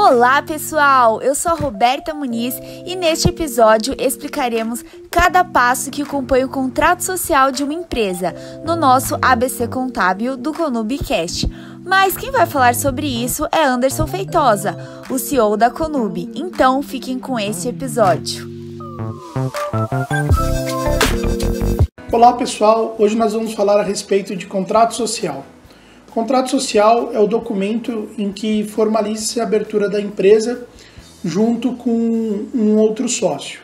Olá pessoal, eu sou a Roberta Muniz e neste episódio explicaremos cada passo que compõe o contrato social de uma empresa no nosso ABC Contábil do Conubcast. Mas quem vai falar sobre isso é Anderson Feitosa, o CEO da Conub. Então fiquem com esse episódio. Olá pessoal, hoje nós vamos falar a respeito de contrato social. Contrato social é o documento em que formaliza-se a abertura da empresa junto com um outro sócio.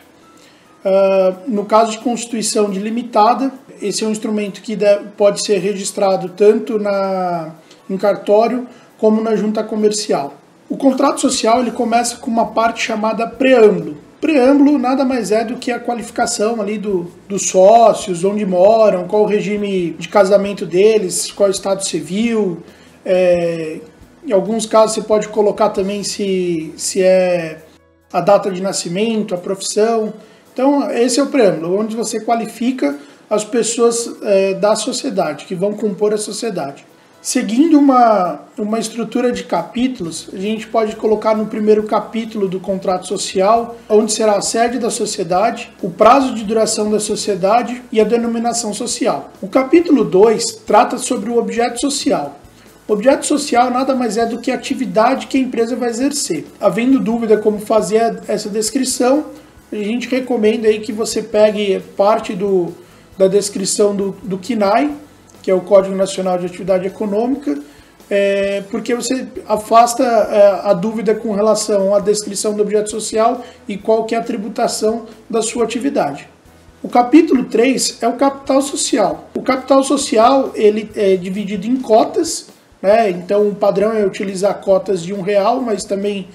No caso de constituição de limitada, esse é um instrumento que pode ser registrado tanto em cartório como na junta comercial. O contrato social ele começa com uma parte chamada preâmbulo. Preâmbulo nada mais é do que a qualificação ali dos sócios, onde moram, qual o regime de casamento deles, qual o estado civil. Em alguns casos você pode colocar também se é a data de nascimento, a profissão. Então esse é o preâmbulo, onde você qualifica as pessoas da sociedade, que vão compor a sociedade. Seguindo uma estrutura de capítulos, a gente pode colocar no primeiro capítulo do contrato social, onde será a sede da sociedade, o prazo de duração da sociedade e a denominação social. O capítulo 2 trata sobre o objeto social. O objeto social nada mais é do que a atividade que a empresa vai exercer. Havendo dúvida como fazer essa descrição, a gente recomenda aí que você pegue parte da descrição do CNAE, que é o Código Nacional de Atividade Econômica, porque você afasta a dúvida com relação à descrição do objeto social e qual que é a tributação da sua atividade. O capítulo 3 é o capital social. O capital social ele é dividido em cotas, né? Então o padrão é utilizar cotas de R$1, mas também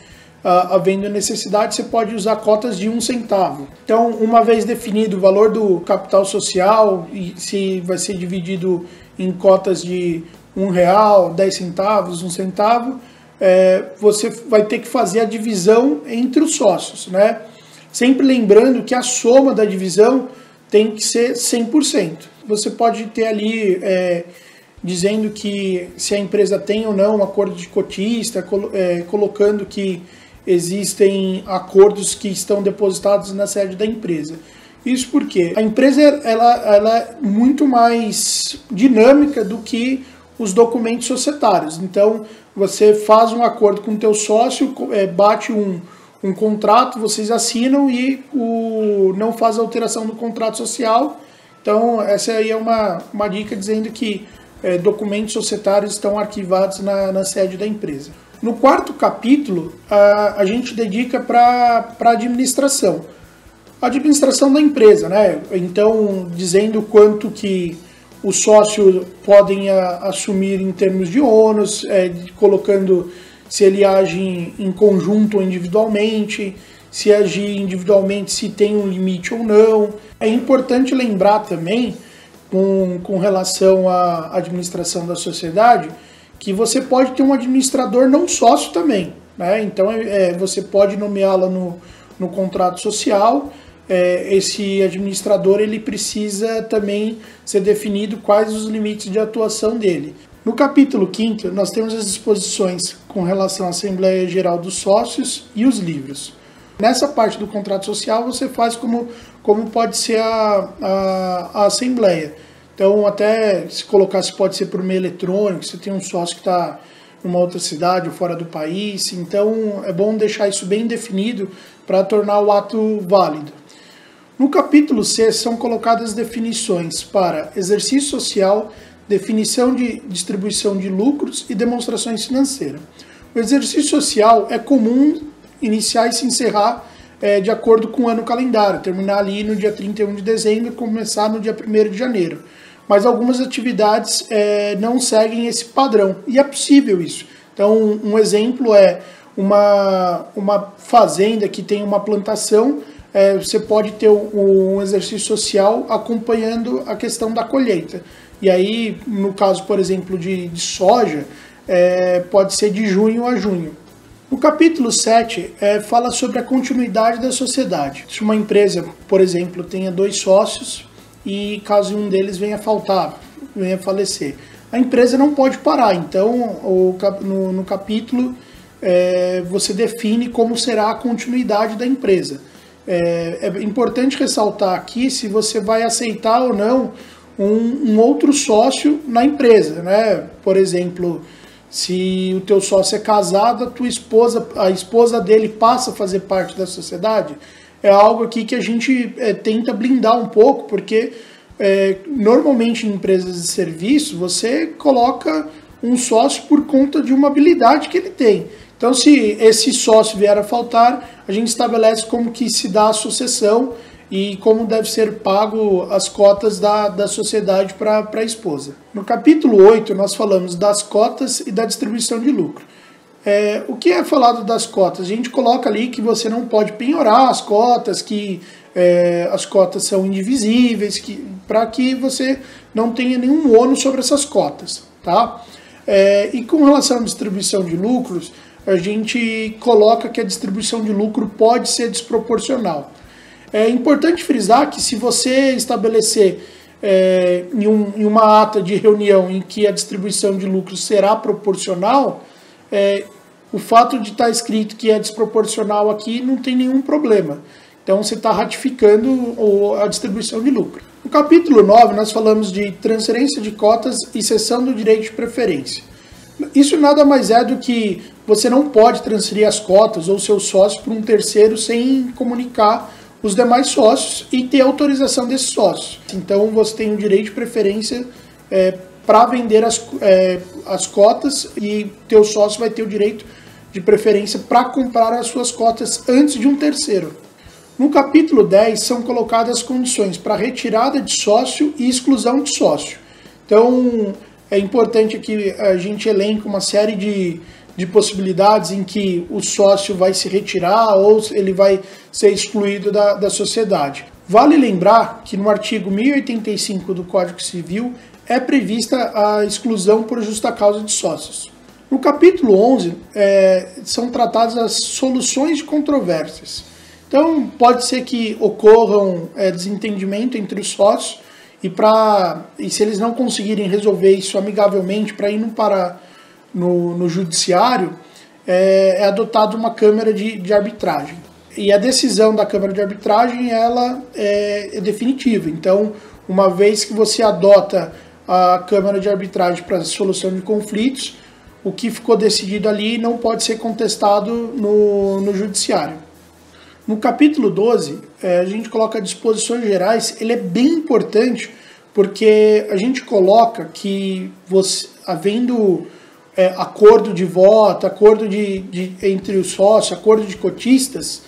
havendo necessidade, você pode usar cotas de 1 centavo. Então, uma vez definido o valor do capital social, e se vai ser dividido em cotas de R$1, 10 centavos, 1 centavo, você vai ter que fazer a divisão entre os sócios, né? Sempre lembrando que a soma da divisão tem que ser 100%. Você pode ter ali dizendo que se a empresa tem ou não um acordo de cotista, colocando que existem acordos que estão depositados na sede da empresa. Isso porque a empresa ela é muito mais dinâmica do que os documentos societários. Então, você faz um acordo com o teu sócio, bate um contrato, vocês assinam e não faz alteração do contrato social. Então, essa aí é uma dica dizendo que documentos societários estão arquivados na sede da empresa. No quarto capítulo, a gente dedica para a administração. A administração da empresa, né? Então, dizendo quanto que os sócios podem assumir em termos de ônus, colocando se ele age em conjunto ou individualmente, se agir individualmente, se tem um limite ou não. É importante lembrar também, com relação à administração da sociedade, que você pode ter um administrador não sócio também, né? Então você pode nomeá-lo no contrato social. Esse administrador ele precisa também ser definido quais os limites de atuação dele. No capítulo 5º, nós temos as disposições com relação à Assembleia Geral dos Sócios e os livros. Nessa parte do contrato social você faz como pode ser a Assembleia. Então, até se colocar se pode ser por meio eletrônico, se tem um sócio que está numa outra cidade ou fora do país. Então, é bom deixar isso bem definido para tornar o ato válido. No capítulo C, são colocadas definições para exercício social, definição de distribuição de lucros e demonstrações financeiras. O exercício social é comum iniciar e se encerrar de acordo com o ano calendário, terminar ali no dia 31 de dezembro e começar no dia 1º de janeiro. Mas algumas atividades não seguem esse padrão, e é possível isso. Então, um exemplo é uma fazenda que tem uma plantação, você pode ter um exercício social acompanhando a questão da colheita. E aí, no caso, por exemplo, de soja, pode ser de junho a junho. O capítulo 7 fala sobre a continuidade da sociedade. Se uma empresa, por exemplo, tenha 2 sócios e caso um deles venha falecer, a empresa não pode parar. Então, no capítulo você define como será a continuidade da empresa. É importante ressaltar aqui se você vai aceitar ou não um outro sócio na empresa, né? Por exemplo, se o teu sócio é casado, a esposa dele passa a fazer parte da sociedade. É algo aqui que a gente tenta blindar um pouco, porque normalmente em empresas de serviço você coloca um sócio por conta de uma habilidade que ele tem. Então, se esse sócio vier a faltar, a gente estabelece como que se dá a sucessão e como deve ser pago as cotas da sociedade para a esposa. No capítulo 8, nós falamos das cotas e da distribuição de lucro. O que é falado das cotas? A gente coloca ali que você não pode penhorar as cotas, que as cotas são indivisíveis, para que você não tenha nenhum ônus sobre essas cotas, tá? E com relação à distribuição de lucros, a gente coloca que a distribuição de lucro pode ser desproporcional. É importante frisar que se você estabelecer em uma ata de reunião em que a distribuição de lucro será proporcional, o fato de estar escrito que é desproporcional aqui não tem nenhum problema. Então você está ratificando a distribuição de lucro. No capítulo 9 nós falamos de transferência de cotas e cessão do direito de preferência. Isso nada mais é do que você não pode transferir as cotas ou seus sócios para um terceiro sem comunicar os demais sócios e ter autorização desses sócios. Então você tem o direito de preferência para vender as cotas e teu sócio vai ter o direito de preferência para comprar as suas cotas antes de um terceiro. No capítulo 10 são colocadas as condições para retirada de sócio e exclusão de sócio. Então é importante que a gente elenque uma série de possibilidades em que o sócio vai se retirar ou ele vai ser excluído da sociedade. Vale lembrar que no artigo 1085 do Código Civil é prevista a exclusão por justa causa de sócios. No capítulo 11 são tratadas as soluções de controvérsias. Então pode ser que ocorram desentendimento entre os sócios e se eles não conseguirem resolver isso amigavelmente para ir no judiciário, é adotada uma câmara de arbitragem. E a decisão da câmara de arbitragem ela é definitiva. Então, uma vez que você adota a câmara de arbitragem para a solução de conflitos, o que ficou decidido ali não pode ser contestado no judiciário. No capítulo 12, a gente coloca disposições gerais. Ele é bem importante porque a gente coloca que havendo acordo de voto, acordo entre os sócios, acordo de cotistas,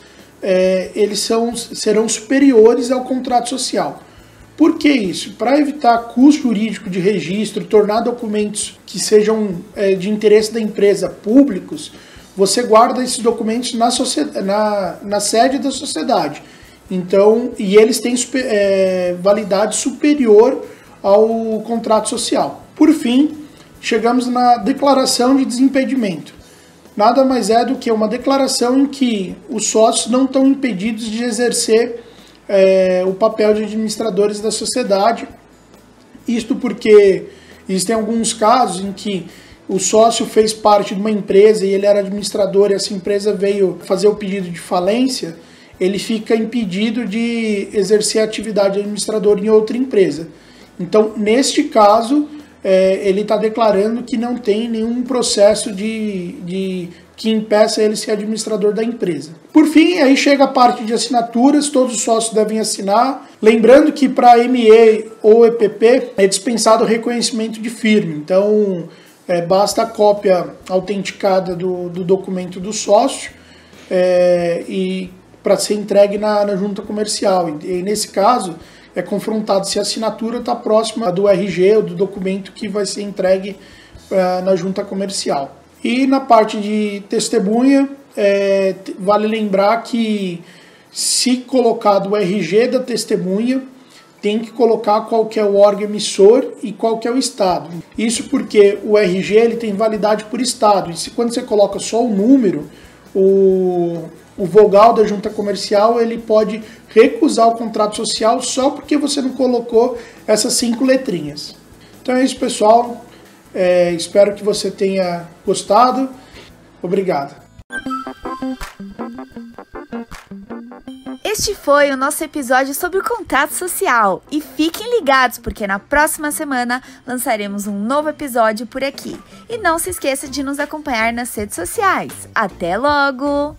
eles serão superiores ao contrato social. Por que isso? Para evitar custo jurídico de registro, tornar documentos que sejam de interesse da empresa públicos, você guarda esses documentos na sede da sociedade. Então, e eles têm validade superior ao contrato social. Por fim, chegamos na declaração de desimpedimento. Nada mais é do que uma declaração em que os sócios não estão impedidos de exercer o papel de administradores da sociedade. Isto porque existem alguns casos em que o sócio fez parte de uma empresa e ele era administrador e essa empresa veio fazer o pedido de falência, ele fica impedido de exercer a atividade de administrador em outra empresa. Então, neste caso, ele está declarando que não tem nenhum processo que impeça ele ser administrador da empresa. Por fim, aí chega a parte de assinaturas, todos os sócios devem assinar. Lembrando que para ME ou EPP é dispensado o reconhecimento de firma. Então, basta a cópia autenticada do documento do sócio e para ser entregue na junta comercial. E nesse caso, é confrontado se a assinatura está próxima do RG ou do documento que vai ser entregue na junta comercial. E na parte de testemunha, vale lembrar que se colocado o RG da testemunha, tem que colocar qual que é o órgão emissor e qual que é o estado. Isso porque o RG ele tem validade por estado. E quando você coloca só o número, o vogal da junta comercial ele pode recusar o contrato social só porque você não colocou essas 5 letrinhas. Então é isso, pessoal. Espero que você tenha gostado. Obrigado. Este foi o nosso episódio sobre o contrato social e fiquem ligados porque na próxima semana lançaremos um novo episódio por aqui. E não se esqueça de nos acompanhar nas redes sociais. Até logo!